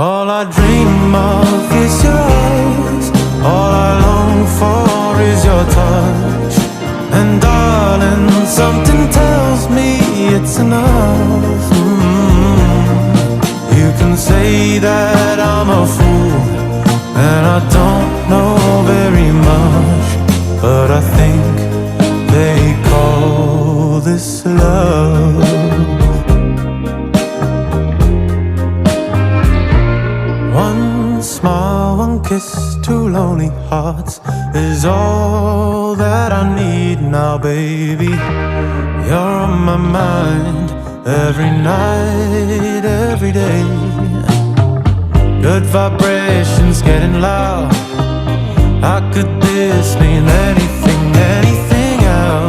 All I dream of is your eyes. All I long for is your touch. And darling, something tells me it's enough. You can say that I'm a fool and I don't know very much, but I think they call this love. One smile, one kiss, two lonely hearts is all that I need now, baby. You're on my mind every night, every day. Good vibrations getting loud. How could this mean anything?